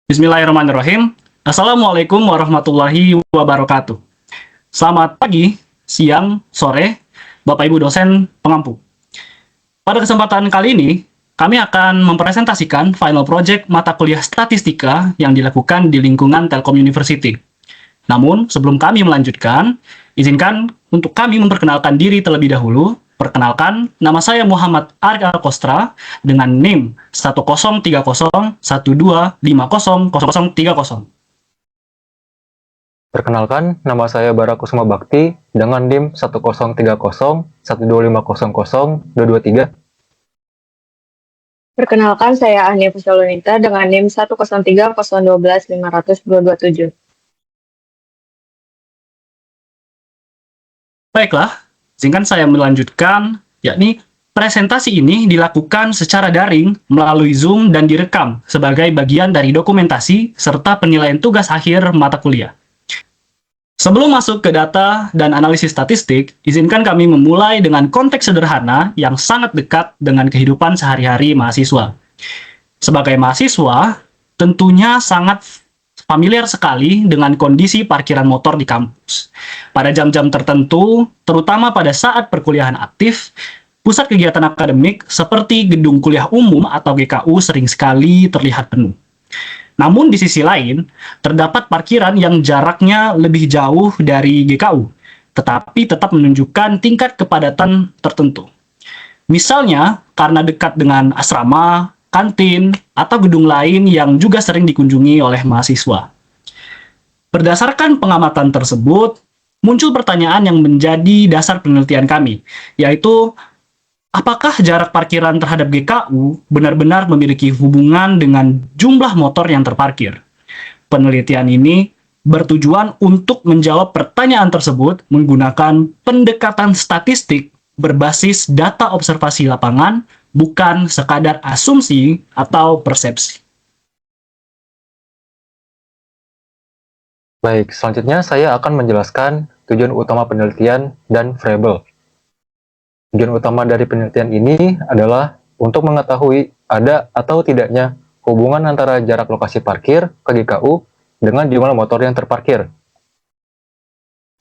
Bismillahirrahmanirrahim. Assalamualaikum warahmatullahi wabarakatuh. Selamat pagi, siang, sore, Bapak Ibu dosen pengampu. Pada kesempatan kali ini, kami akan mempresentasikan final project mata kuliah statistika yang dilakukan di lingkungan Telkom University. Namun, sebelum kami melanjutkan, izinkan untuk kami memperkenalkan diri terlebih dahulu. Perkenalkan, nama saya Muhammad Arya Kostra dengan NIM 103012500030. Perkenalkan, nama saya Bara Kusuma Bakti dengan NIM 103012500223. Perkenalkan, saya Ania Pusalunita dengan NIM 103012500227. Baiklah, izinkan saya melanjutkan, yakni presentasi ini dilakukan secara daring melalui Zoom dan direkam sebagai bagian dari dokumentasi serta penilaian tugas akhir mata kuliah. Sebelum masuk ke data dan analisis statistik, izinkan kami memulai dengan konteks sederhana yang sangat dekat dengan kehidupan sehari-hari mahasiswa. Sebagai mahasiswa, tentunya sangat familiar sekali dengan kondisi parkiran motor di kampus. Pada jam-jam tertentu, terutama pada saat perkuliahan aktif, pusat kegiatan akademik seperti gedung kuliah umum atau GKU sering sekali terlihat penuh. Namun di sisi lain, terdapat parkiran yang jaraknya lebih jauh dari GKU, tetapi tetap menunjukkan tingkat kepadatan tertentu. Misalnya, karena dekat dengan asrama, kantin, atau gedung lain yang juga sering dikunjungi oleh mahasiswa. Berdasarkan pengamatan tersebut, muncul pertanyaan yang menjadi dasar penelitian kami, yaitu apakah jarak parkiran terhadap GKU benar-benar memiliki hubungan dengan jumlah motor yang terparkir? Penelitian ini bertujuan untuk menjawab pertanyaan tersebut menggunakan pendekatan statistik berbasis data observasi lapangan, bukan sekadar asumsi atau persepsi. Baik, selanjutnya saya akan menjelaskan tujuan utama penelitian dan variabel. Tujuan utama dari penelitian ini adalah untuk mengetahui ada atau tidaknya hubungan antara jarak lokasi parkir ke GKU dengan jumlah motor yang terparkir.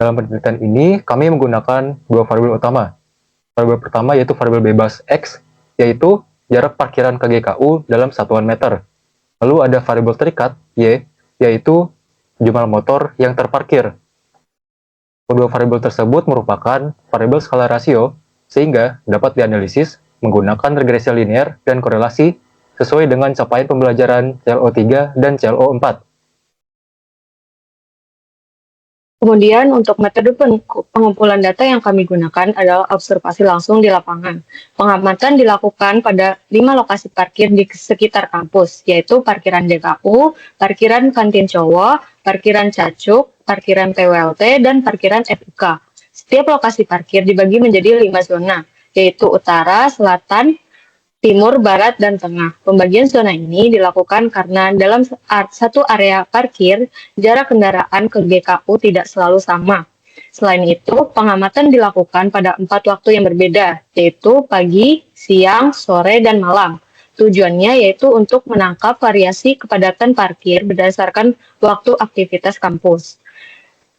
Dalam penelitian ini, kami menggunakan dua variabel utama. Variabel pertama yaitu variabel bebas X, yaitu jarak parkiran ke GKU dalam satuan meter. Lalu ada variabel terikat Y, yaitu jumlah motor yang terparkir. Kedua variabel tersebut merupakan variabel skala rasio, sehingga dapat dianalisis menggunakan regresi linear dan korelasi sesuai dengan capaian pembelajaran CLO3 dan CLO4. Kemudian, untuk metode pengumpulan data yang kami gunakan adalah observasi langsung di lapangan. Pengamatan dilakukan pada 5 lokasi parkir di sekitar kampus, yaitu parkiran DKU, parkiran kantin cowok, parkiran Cacuk, parkiran PWLT, dan parkiran FUK. Setiap lokasi parkir dibagi menjadi 5 zona, yaitu utara, selatan, timur, barat, dan tengah. Pembagian zona ini dilakukan karena dalam satu area parkir, jarak kendaraan ke GKU tidak selalu sama. Selain itu, pengamatan dilakukan pada 4 waktu yang berbeda, yaitu pagi, siang, sore, dan malam. Tujuannya yaitu untuk menangkap variasi kepadatan parkir berdasarkan waktu aktivitas kampus.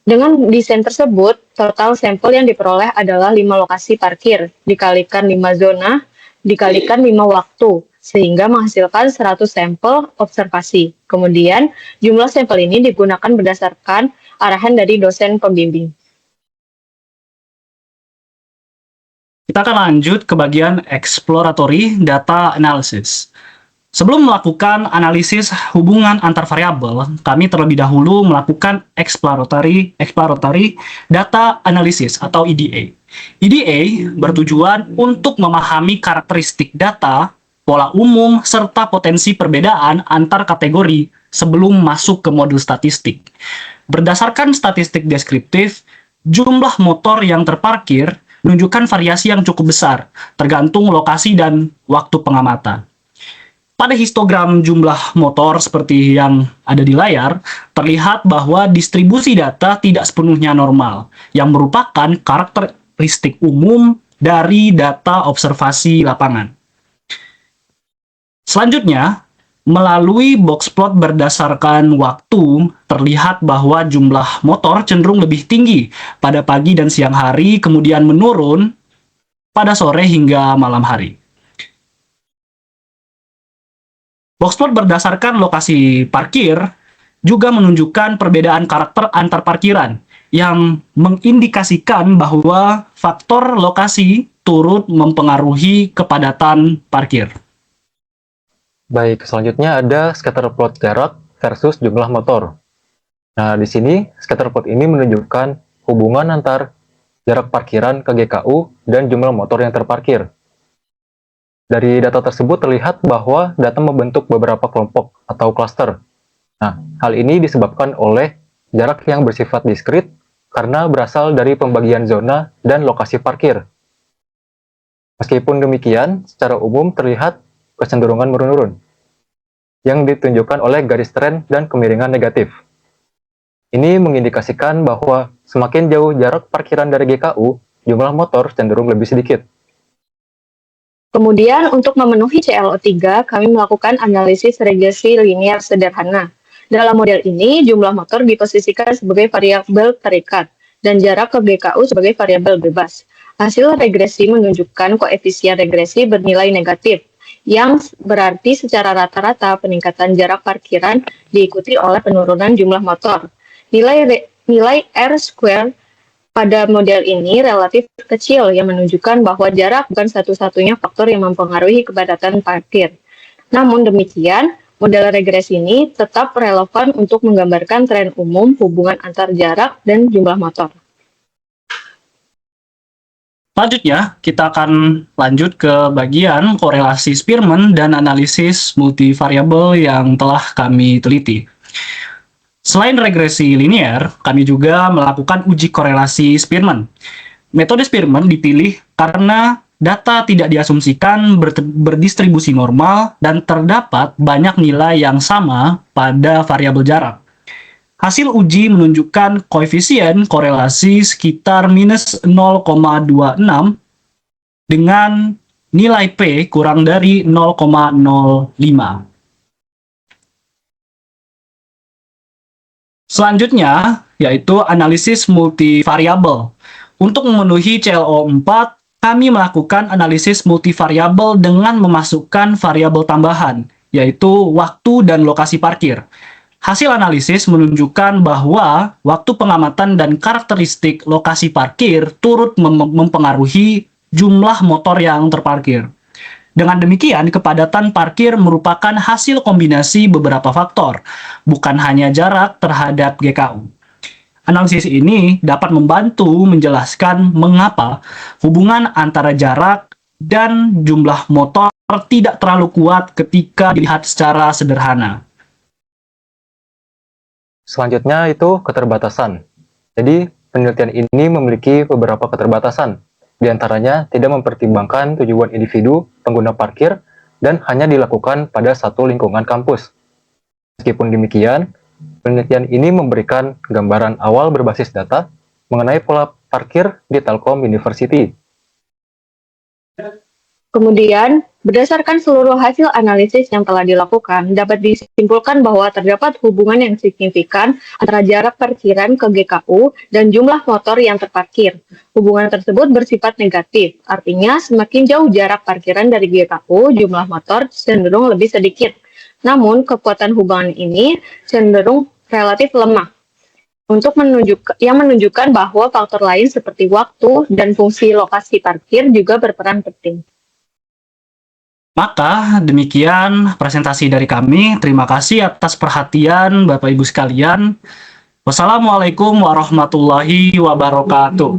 Dengan desain tersebut, total sampel yang diperoleh adalah 5 lokasi parkir, dikalikan 5 zona, dikalikan 5 waktu, sehingga menghasilkan 100 sampel observasi. Kemudian, jumlah sampel ini digunakan berdasarkan arahan dari dosen pembimbing. Kita akan lanjut ke bagian exploratory data analysis. Sebelum melakukan analisis hubungan antar variabel, kami terlebih dahulu melakukan exploratory data analysis atau EDA. EDA bertujuan untuk memahami karakteristik data, pola umum, serta potensi perbedaan antar kategori sebelum masuk ke modul statistik. Berdasarkan statistik deskriptif, jumlah motor yang terparkir menunjukkan variasi yang cukup besar, tergantung lokasi dan waktu pengamatan. Pada histogram jumlah motor seperti yang ada di layar, terlihat bahwa distribusi data tidak sepenuhnya normal, yang merupakan karakteristik umum dari data observasi lapangan. Selanjutnya, Melalui box plot berdasarkan waktu, terlihat bahwa jumlah motor cenderung lebih tinggi pada pagi dan siang hari, kemudian menurun pada sore hingga malam hari. Box plot berdasarkan lokasi parkir juga menunjukkan perbedaan karakter antar parkiran yang mengindikasikan bahwa faktor lokasi turut mempengaruhi kepadatan parkir. Baik, selanjutnya ada scatter plot jarak versus jumlah motor. Nah, di sini scatter plot ini menunjukkan hubungan antar jarak parkiran ke GKU dan jumlah motor yang terparkir. Dari data tersebut terlihat bahwa data membentuk beberapa kelompok atau klaster. Nah, hal ini disebabkan oleh jarak yang bersifat diskrit karena berasal dari pembagian zona dan lokasi parkir. Meskipun demikian, secara umum terlihat kecenderungan menurun, yang ditunjukkan oleh garis tren dan kemiringan negatif. Ini mengindikasikan bahwa semakin jauh jarak parkiran dari GKU, jumlah motor cenderung lebih sedikit. Kemudian untuk memenuhi CLO3, kami melakukan analisis regresi linear sederhana. Dalam model ini, jumlah motor diposisikan sebagai variabel terikat dan jarak ke GKU sebagai variabel bebas. Hasil regresi menunjukkan koefisien regresi bernilai negatif, yang berarti secara rata-rata peningkatan jarak parkiran diikuti oleh penurunan jumlah motor. Nilai R-square pada model ini relatif kecil yang menunjukkan bahwa jarak bukan satu-satunya faktor yang mempengaruhi kepadatan parkir. Namun demikian, model regresi ini tetap relevan untuk menggambarkan tren umum hubungan antar jarak dan jumlah motor. Selanjutnya, kita akan lanjut ke bagian korelasi Spearman dan analisis multivariabel yang telah kami teliti. Selain regresi linear, kami juga melakukan uji korelasi Spearman. Metode Spearman dipilih karena data tidak diasumsikan berdistribusi normal dan terdapat banyak nilai yang sama pada variabel jarak. Hasil uji menunjukkan koefisien korelasi sekitar minus 0,26 dengan nilai P kurang dari 0,05. Selanjutnya, yaitu analisis multivariabel. Untuk memenuhi CLO4, kami melakukan analisis multivariabel dengan memasukkan variabel tambahan, yaitu waktu dan lokasi parkir. Hasil analisis menunjukkan bahwa waktu pengamatan dan karakteristik lokasi parkir turut mempengaruhi jumlah motor yang terparkir. Dengan demikian, kepadatan parkir merupakan hasil kombinasi beberapa faktor, bukan hanya jarak terhadap GKU. Analisis ini dapat membantu menjelaskan mengapa hubungan antara jarak dan jumlah motor tidak terlalu kuat ketika dilihat secara sederhana. Selanjutnya itu keterbatasan. Jadi, penelitian ini memiliki beberapa keterbatasan. Di antaranya tidak mempertimbangkan tujuan individu pengguna parkir dan hanya dilakukan pada satu lingkungan kampus. Meskipun demikian, penelitian ini memberikan gambaran awal berbasis data mengenai pola parkir di Telkom University. Kemudian, berdasarkan seluruh hasil analisis yang telah dilakukan, dapat disimpulkan bahwa terdapat hubungan yang signifikan antara jarak parkiran ke GKU dan jumlah motor yang terparkir. Hubungan tersebut bersifat negatif, artinya semakin jauh jarak parkiran dari GKU, jumlah motor cenderung lebih sedikit. Namun, kekuatan hubungan ini cenderung relatif lemah. Yang menunjukkan bahwa faktor lain seperti waktu dan fungsi lokasi parkir juga berperan penting. Maka demikian presentasi dari kami. Terima kasih atas perhatian Bapak Ibu sekalian. Wassalamualaikum warahmatullahi wabarakatuh.